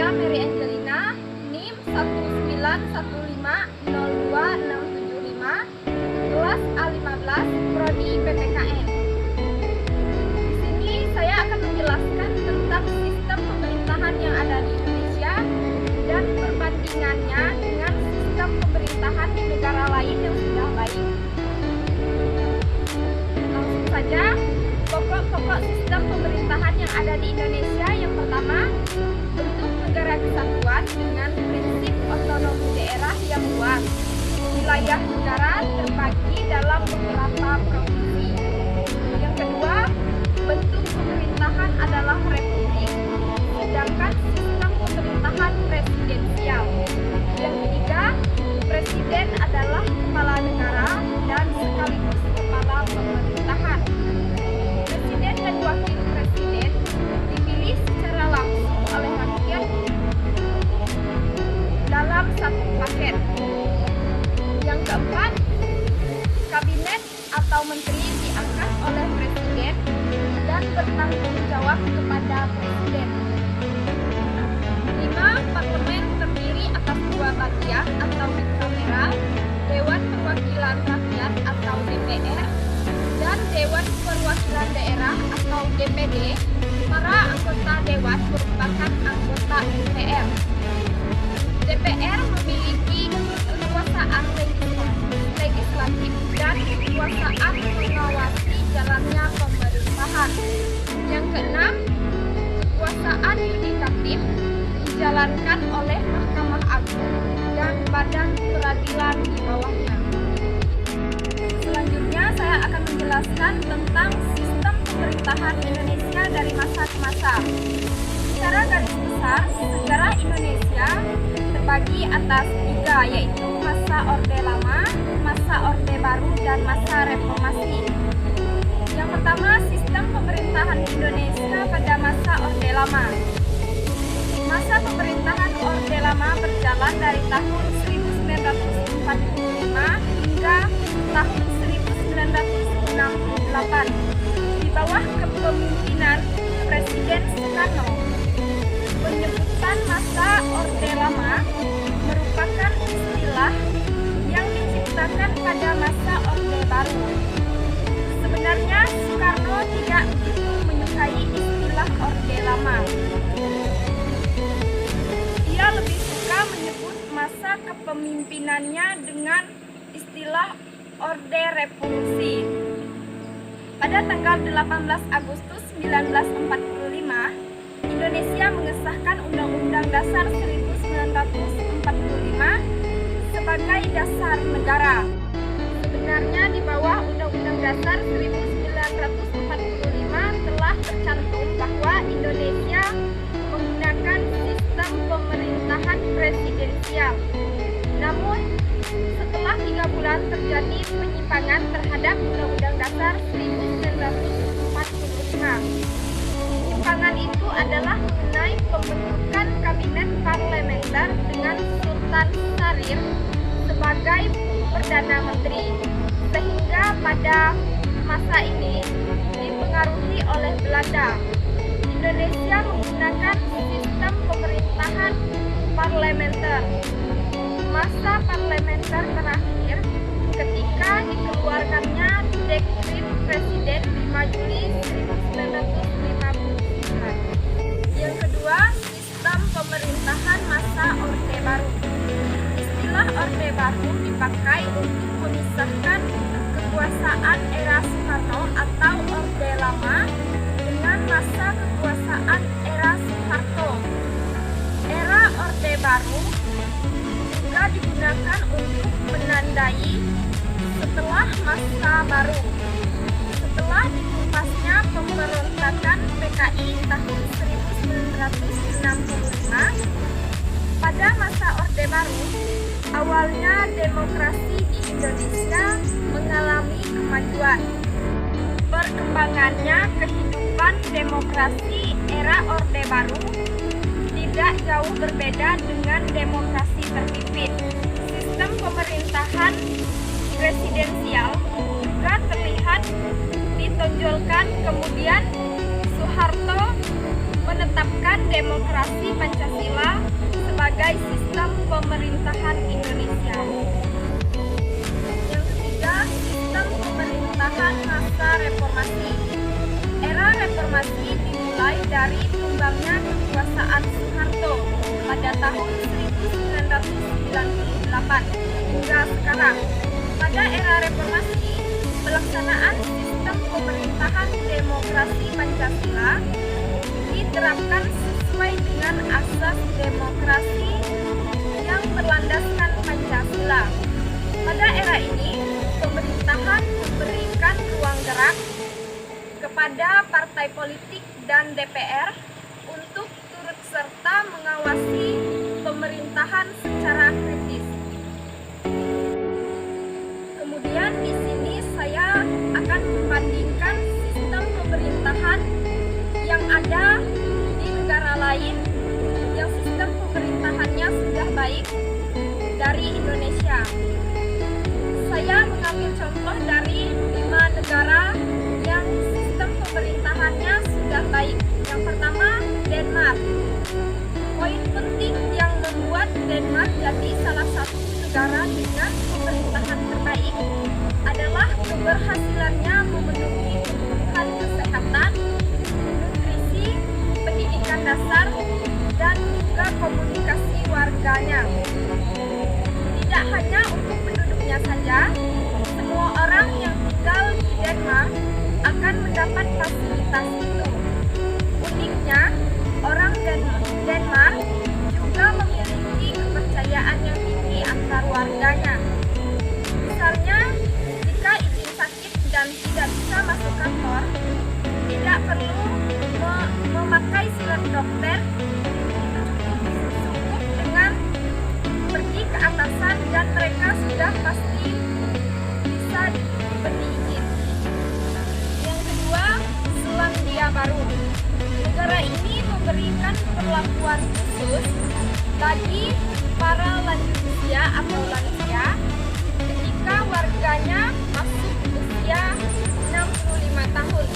Saya Mary Angelina, NIM 191502675, kelas A15, Prodi PPKN. Di sini saya akan menjelaskan tentang sistem pemerintahan yang ada di Indonesia dan perbandingannya dengan sistem pemerintahan di negara lain yang sudah baik. Langsung saja, pokok-pokok sistem pemerintahan yang ada di Indonesia. Yang pertama, bentuk negara kesatuan dengan prinsip otonomi daerah yang luas. Wilayah negara terbagi dalam beberapa provinsi. Yang kedua, bentuk pemerintahan adalah republik, sedangkan sistem pemerintahan presidensial. Yang ketiga, presiden adalah kepala negara dan sekaligus kepala pemerintahan. Presiden dan wakil presiden dipilih secara langsung oleh rakyat dalam satu paket. Yang keempat, kabinet atau menteri diangkat oleh presiden dan bertanggung jawab kepada presiden. 5. Parlemen terdiri atas dua bagian atau bicameral, Dewan Perwakilan Rakyat atau DPR, dan Dewan Perwakilan Daerah atau DPD. Para anggota dewan merupakan anggota DPR. DPR memiliki kekuasaan legislatif dan kekuasaan mengawasi jalannya pemerintahan. Yang keenam, kekuasaan yudikatif dijalankan oleh Mahkamah Agung dan badan peradilan di bawahnya. Selanjutnya saya akan menjelaskan tentang sistem pemerintahan Indonesia dari masa ke masa. Secara garis besar, sejarah Indonesia terbagi atas tiga, yaitu masa Orde Lama, masa Orde Baru, dan masa Reformasi. Yang pertama, sistem pemerintahan Indonesia pada masa Orde Lama. Masa pemerintahan Orde Lama berjalan dari tahun 1945 hingga tahun 1968 di bawah kepemimpinan Presiden Soekarno. Penyebutan masa Orde Lama merupakan istilah yang diciptakan pada masa Orde Baru. Sebenarnya Soekarno tidak begitu menyukai istilah Orde Lama. Dia lebih suka menyebut masa kepemimpinannya dengan istilah Orde Revolusi. Pada tanggal 18 Agustus 1945, Indonesia mengesahkan Undang-Undang Dasar 1945 sebagai dasar negara. Sebenarnya di bawah Undang-Undang Dasar 1945 telah tercantum bahwa Indonesia menggunakan sistem pemerintahan presidensial. Namun, setelah 3 bulan terjadi penyimpangan terhadap Undang-Undang Dasar 1945. Penyimpangan itu adalah mengenai pembentukan kabinet parlementer dengan Sultan Syahrir sebagai Perdana Menteri, sehingga pada masa ini dipengaruhi oleh Belanda. Indonesia menggunakan sistem pemerintahan parlementer. Masa parlementer terakhir ketika dikeluarkannya Dekrit Presiden 5 Juli 1959. Yang kedua, sistem pemerintahan masa Orde Baru. Istilah Orde Baru dipakai untuk memisahkan kekuasaan era Soekarno atau Orde Lama dengan masa kekuasaan era Soeharto. Era Orde Baru juga digunakan untuk menandai setelah masa baru. Setelah ditumpasnya pemberontakan PKI tahun 1965, pada masa Orde Baru, awalnya demokrasi di Indonesia mengalami kemajuan. Perkembangannya kehidupan demokrasi era Orde Baru tidak jauh berbeda dengan demokrasi terpimpin. Sistem pemerintahan presidensial juga terlihat ditonjolkan. Kemudian Soeharto menetapkan demokrasi Pancasila sebagai sistem pemerintahan Indonesia. Yang ketiga, sistem pemerintahan masa reformasi. Era reformasi dimulai dari tumbangnya kekuasaan Soeharto pada tahun 1998 hingga sekarang. Pada era reformasi, pelaksanaan sistem pemerintahan demokrasi Pancasila diterapkan sesuai dengan asas demokrasi yang berlandaskan Pancasila. Pada era ini, pemerintahan memberikan ruang gerak kepada partai politik dan DPR untuk turut serta mengawasi pemerintahan secara kritis. Kemudian di sini saya akan membandingkan sistem pemerintahan yang ada di negara lain yang sistem pemerintahannya sudah baik dari Indonesia. Saya mengambil contoh dari 5 negara yang sistem pemerintahannya sudah baik. Yang pertama, Denmark. Poin penting yang membuat Denmark jadi salah satu negara dengan pemerintahan terbaik adalah keberhasilannya memenuhi kebutuhan kesehatan, nutrisi, pendidikan dasar, dan juga komunikasi warganya. Tidak hanya untuk penduduknya saja, semua orang yang tinggal di Denmark akan mendapat fasilitas itu. Uniknya, orang Denmark juga memiliki kepercayaan yang tinggi antar warganya. Misalnya, jika izin sakit dan tidak bisa masuk kantor, tidak perlu memakai surat dokter, cukup dengan pergi ke atasan dan mereka sudah pasti bisa diberi izin. Yang kedua, Selandia Baru. Negara ini memberikan perlakuan khusus bagi para lanjut usia atau lansia ketika warganya masuk usia 65 tahun.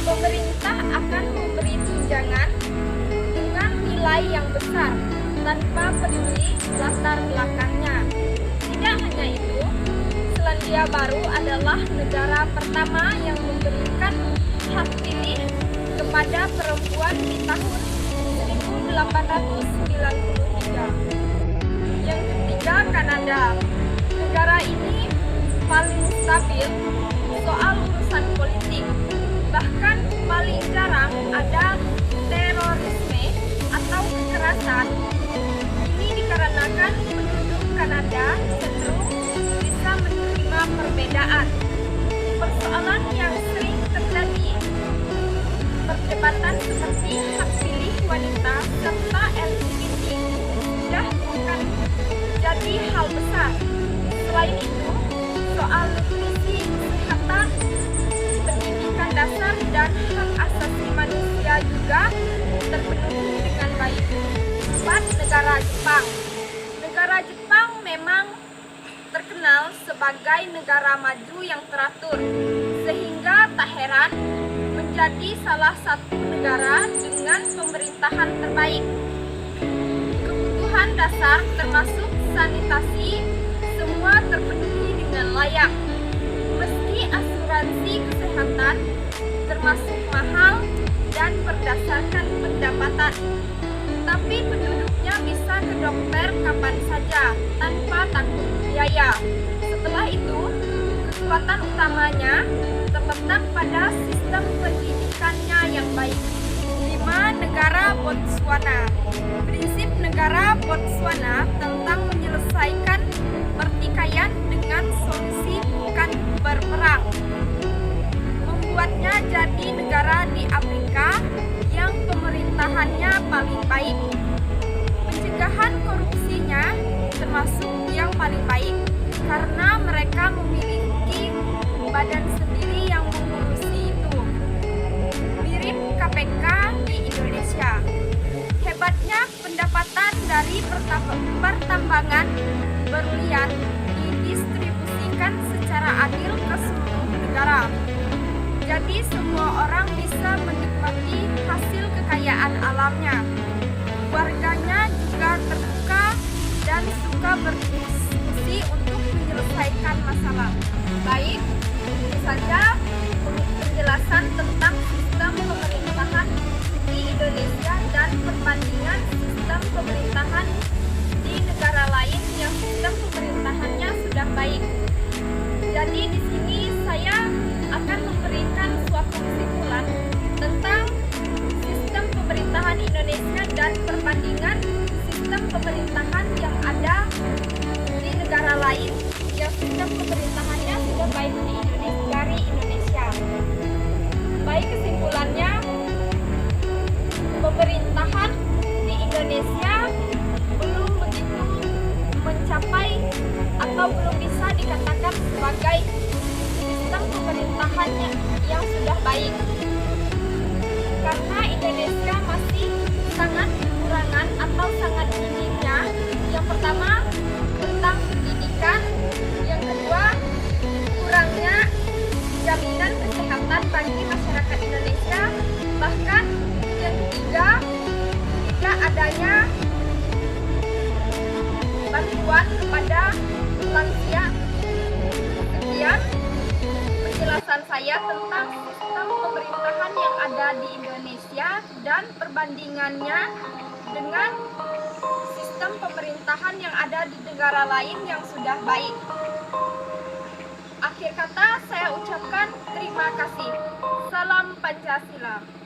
Pemerintah akan memberi tunjangan dengan nilai yang besar tanpa peduli latar belakangnya. Tidak hanya itu, Selandia Baru adalah negara pertama yang memberikan hak pilih kepada perempuan di tahun 1893. Yang ketiga, Kanada. Negara ini paling stabil soal urusan politik. Bahkan paling jarang ada terorisme atau kekerasan. Ini dikarenakan penduduk Kanada cenderung bisa menerima perbedaan. Persoalan yang sering terjadi perdebatan seperti hak pilih wanita serta LGBT sudah bukan jadi hal besar. Selain itu, soal nutrisi, kesehatan, pendidikan dasar, dan hak asasi manusia juga terpenuhi dengan baik. 4. Negara Jepang. Negara Jepang memang terkenal sebagai negara maju yang teratur, sehingga tak heran menjadi salah satu negara dengan pemerintahan terbaik. Kebutuhan dasar termasuk sanitasi semua terpenuhi dengan layak. Meski asuransi kesehatan termasuk mahal dan berdasarkan pendapatan, tapi penduduknya bisa ke dokter kapan saja tanpa takut biaya. Setelah itu, kekuatan utamanya terletak pada sistem pendidikannya yang baik. 5. Negara Botswana. Prinsip negara Botswana tentang menyelesaikan pertikaian dengan solusi bukan berperang membuatnya jadi negara di Afrika yang pemerintahannya paling baik. Pencegahan korupsinya termasuk yang paling baik karena mereka memiliki badan sendiri yang mengurusi itu. Mirip KPK di Indonesia. Hebatnya pendapatan dari pertambangan berlian didistribusikan secara adil ke seluruh negara. Jadi semua orang bisa menikmati hasil kekayaan alamnya. Warganya juga menyelesaikan masalah. Baik, itu saja penjelasan tentang sistem pemerintahan di Indonesia dan perbandingan sistem pemerintahan di negara lain yang sistem pemerintahannya sudah baik. Jadi di sini saya akan memberikan suatu kesimpulan tentang sistem pemerintahan Indonesia dan perbandingan sistem pemerintahan yang ada di negara lain yang sistem pemerintahannya sudah baik dari Indonesia. Baik, kesimpulannya, pemerintahan di Indonesia belum begitu mencapai atau belum bisa dikatakan sebagai sistem pemerintahan yang sudah baik, karena Indonesia masih sangat kekurangan atau sangat minimnya. Yang pertama tentang pendidikan, yang kedua kurangnya jaminan kesehatan bagi masyarakat Indonesia, bahkan yang ketiga tidak adanya bantuan kepada lansia. Sekian penjelasan saya tentang sistem pemerintahan yang ada di Indonesia dan perbandingannya dengan sistem pemerintahan yang ada di negara lain yang sudah baik. Akhir kata saya ucapkan terima kasih. Salam Pancasila.